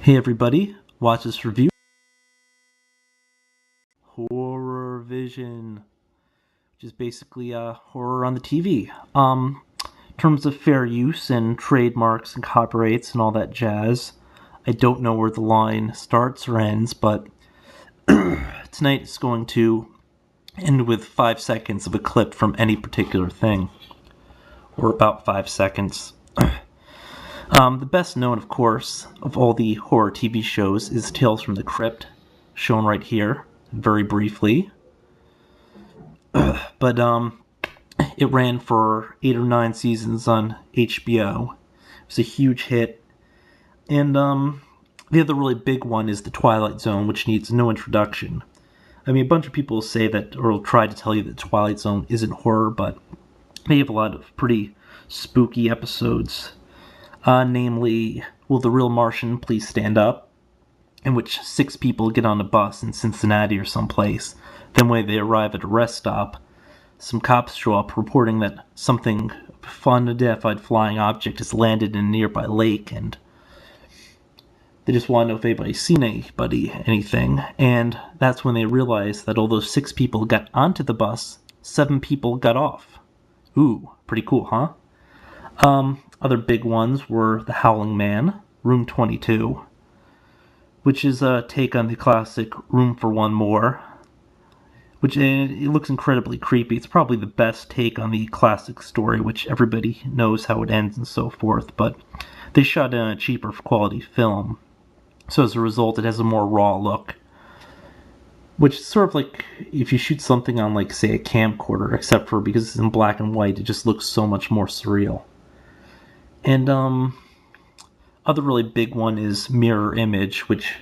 Hey everybody, watch this review. Horrorvision, which is basically horror on the TV. In terms of fair use and trademarks and copyrights and all that jazz, I don't know where the line starts or ends, but tonight is going to end with 5 seconds of a clip from any particular thing, or about 5 seconds. The best known, of course, of all the horror TV shows is Tales from the Crypt, shown right here, very briefly. But it ran for 8 or 9 seasons on HBO. It was a huge hit. And the other really big one is The Twilight Zone, which needs no introduction. I mean, a bunch of people say that, or will try to tell you that Twilight Zone isn't horror, but they have a lot of pretty spooky episodes. Namely, Will the Real Martian Please Stand Up? In which 6 people get on a bus in Cincinnati or someplace. Then when they arrive at a rest stop, some cops show up reporting that something unidentified flying object has landed in a nearby lake, and they just want to know if anybody's seen anything. And that's when they realize that although 6 people got onto the bus, 7 people got off. Ooh, pretty cool, huh? Other big ones were The Howling Man, Room 22, which is a take on the classic Room for One More, which it looks incredibly creepy. It's probably the best take on the classic story, which everybody knows how it ends and so forth, but they shot it on a cheaper quality film, so as a result it has a more raw look, which is sort of like if you shoot something on, like, say, a camcorder, except for because it's in black and white, it just looks so much more surreal. And other really big one is Mirror Image, which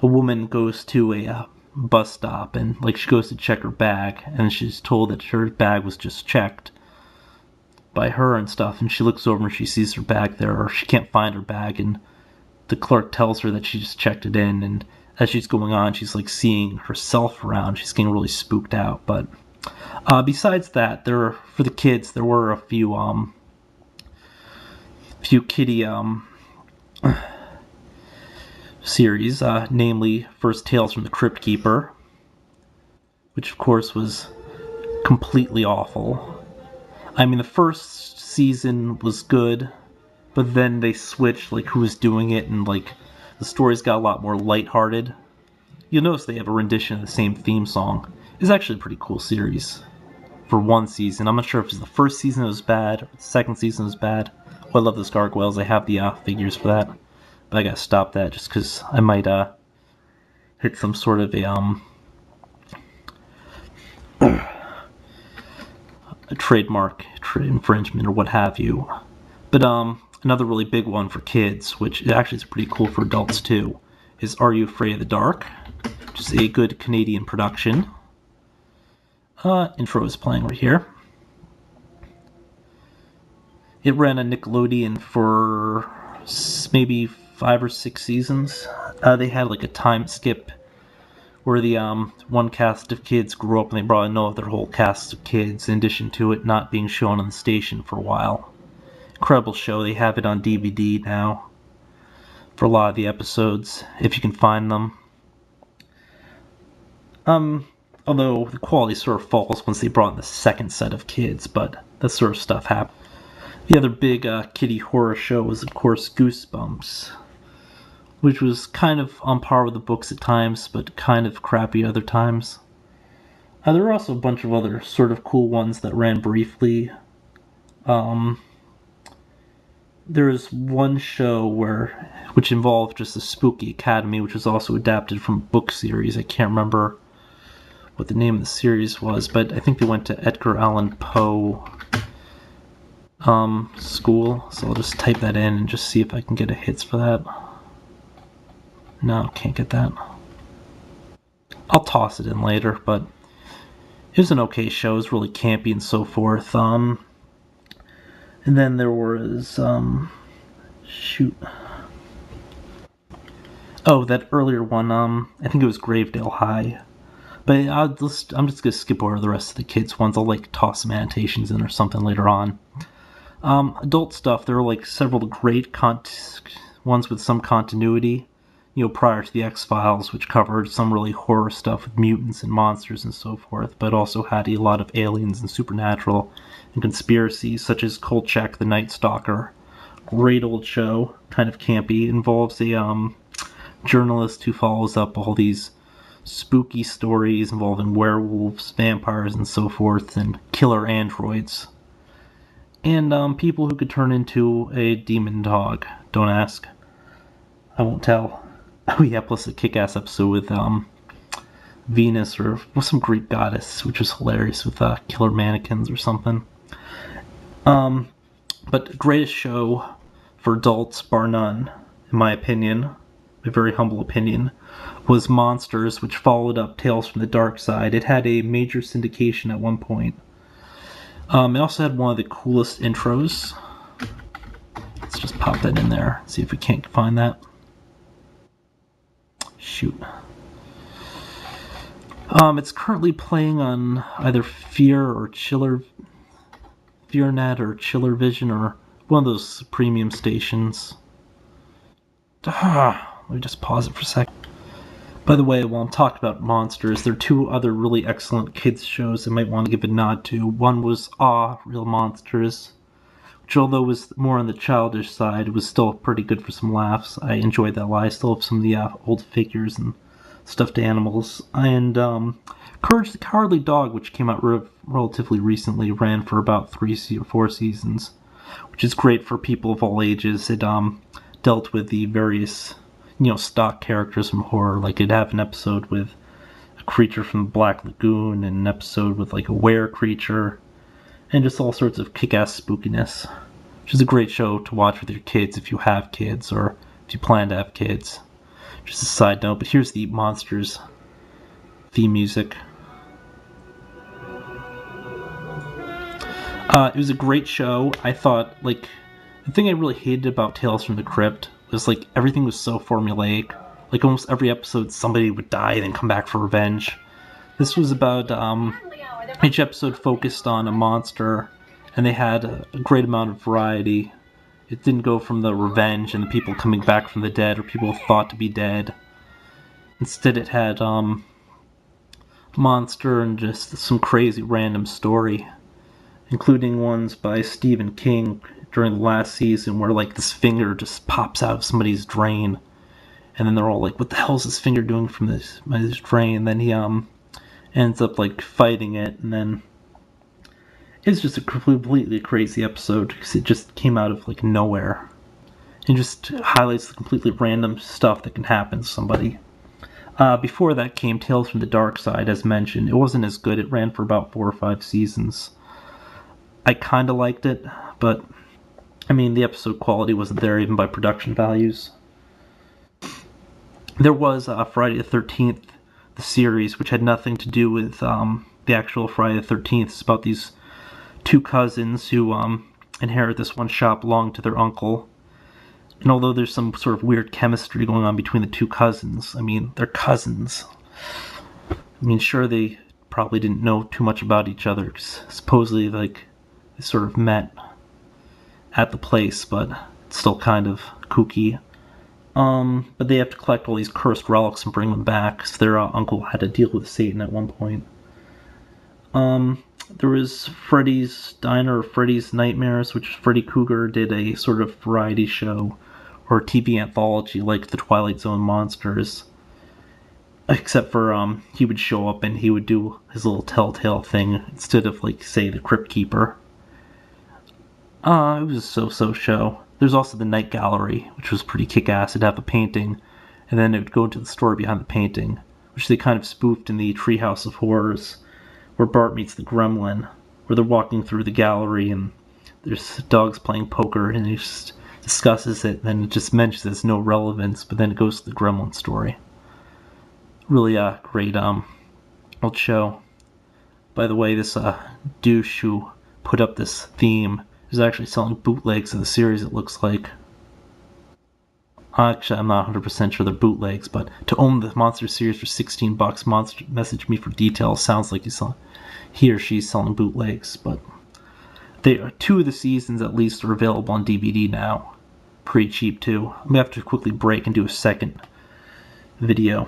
a woman goes to a bus stop, and she goes to check her bag, and she's told that her bag was just checked by her and stuff, and she looks over and she sees her bag there, or she can't find her bag, and the clerk tells her that she just checked it in, and as she's going on, she's seeing herself around. She's getting really spooked out. But besides that, for the kids, there were a few kiddie series, namely first Tales from the Crypt Keeper, which of course was completely awful. I mean, the first season was good, but then they switched who was doing it, and the stories got a lot more lighthearted. You'll notice they have a rendition of the same theme song. It's actually a pretty cool series for one season. I'm not sure if it was the first season that was bad, or the second season was bad. I love those gargoyles. I have the figures for that, but I gotta stop that just because I might hit some sort of a trademark infringement or what have you. But another really big one for kids, which actually is pretty cool for adults too, is Are You Afraid of the Dark? Which is a good Canadian production. Intro is playing right here. It ran on Nickelodeon for maybe 5 or 6 seasons. They had a time skip where the one cast of kids grew up and they brought in their whole cast of kids, in addition to it not being shown on the station for a while. Incredible show. They have it on DVD now for a lot of the episodes, if you can find them. Although the quality sort of falls once they brought in the second set of kids, but that sort of stuff happened. The other big kiddie horror show was, of course, Goosebumps, which was kind of on par with the books at times, but kind of crappy other times. There were also a bunch of other sort of cool ones that ran briefly. There was one show which involved just a spooky academy, which was also adapted from a book series. I can't remember what the name of the series was, but I think they went to Edgar Allan Poe school, so I'll just type that in and just see if I can get a hits for that. No, can't get that. I'll toss it in later, but it was an okay show. It was really campy and so forth. And then there was that earlier one, I think it was Gravedale High. But I'm just gonna skip over the rest of the kids ones. I'll toss some annotations in or something later on. Adult stuff, there are several great ones with some continuity. prior to the X-Files, which covered some really horror stuff with mutants and monsters and so forth, but also had a lot of aliens and supernatural and conspiracies, such as Kolchak the Night Stalker. Great old show, kind of campy. It involves a journalist who follows up all these spooky stories involving werewolves, vampires, and so forth, and killer androids. And people who could turn into a demon dog. Don't ask. I won't tell. Oh yeah, plus a kick-ass episode with Venus or some Greek goddess, which was hilarious with killer mannequins or something. But greatest show for adults, bar none, in my opinion, my very humble opinion, was Monsters, which followed up Tales from the Dark Side. It had a major syndication at one point. It also had one of the coolest intros. Let's just pop that in there, see if we can't find that. Shoot. It's currently playing on either Fear or FearNet or Chillervision or one of those premium stations. Let me just pause it for a second. By the way, while I'm talking about Monsters, there are two other really excellent kids shows I might want to give a nod to. One was Real Monsters, which although was more on the childish side, was still pretty good for some laughs. I enjoyed that a lot. I still have some of the old figures and stuffed animals. And Courage the Cowardly Dog, which came out relatively recently, ran for about 3 or 4 seasons, which is great for people of all ages. It dealt with the various stock characters from horror. Like it'd have an episode with a creature from the Black Lagoon, and an episode with like a were creature, and just all sorts of kick-ass spookiness. Which is a great show to watch with your kids if you have kids, or if you plan to have kids. Just a side note, but here's the Monsters theme music. It was a great show. I thought, like, the thing I really hated about Tales from the Crypt was, like, everything was so formulaic. Like, almost every episode somebody would die and then come back for revenge. This was about, each episode focused on a monster, and they had a great amount of variety. It didn't go from the revenge and the people coming back from the dead, or people thought to be dead. Instead it had, monster and just some crazy random story, including ones by Stephen King during the last season where like this finger just pops out of somebody's drain, and then they're all like, what the hell is this finger doing from this drain? And then he ends up like fighting it, and then it's just a completely crazy episode because it just came out of like nowhere. It just highlights the completely random stuff that can happen to somebody. Before that came Tales from the Dark Side, as mentioned. It wasn't as good. It ran for about 4 or 5 seasons. I kind of liked it, but I mean, the episode quality wasn't there even by production values. There was Friday the 13th, the series, which had nothing to do with the actual Friday the 13th. It's about these 2 cousins who inherit this one shop belonging to their uncle. And although there's some sort of weird chemistry going on between the 2 cousins, I mean, they're cousins. I mean, sure, they probably didn't know too much about each other, 'cause supposedly, like, they sort of met at the place, but it's still kind of kooky. But they have to collect all these cursed relics and bring them back, because their uncle had to deal with Satan at one point. There was Freddy's Diner or Freddy's Nightmares, which Freddy Krueger did a sort of variety show or TV anthology like the Twilight Zone Monsters. Except for he would show up and he would do his little telltale thing instead of, like, say, the Crypt Keeper. It was a so-so show. There's also the Night Gallery, which was pretty kick-ass. It'd have a painting, and then it would go into the story behind the painting, which they kind of spoofed in the Treehouse of Horrors, where Bart meets the Gremlin, where they're walking through the gallery and there's dogs playing poker, and he just discusses it, and then it just mentions it's no relevance, but then it goes to the Gremlin story. Really great old show. By the way, this douche who put up this theme is actually selling bootlegs of the series, it looks like. Actually, I'm not 100% sure they're bootlegs, but to own the Monster series for $16, message me for details. Sounds like he or she's selling bootlegs, but 2 of the seasons at least are available on DVD now. Pretty cheap too. I'm gonna have to quickly break and do a second video.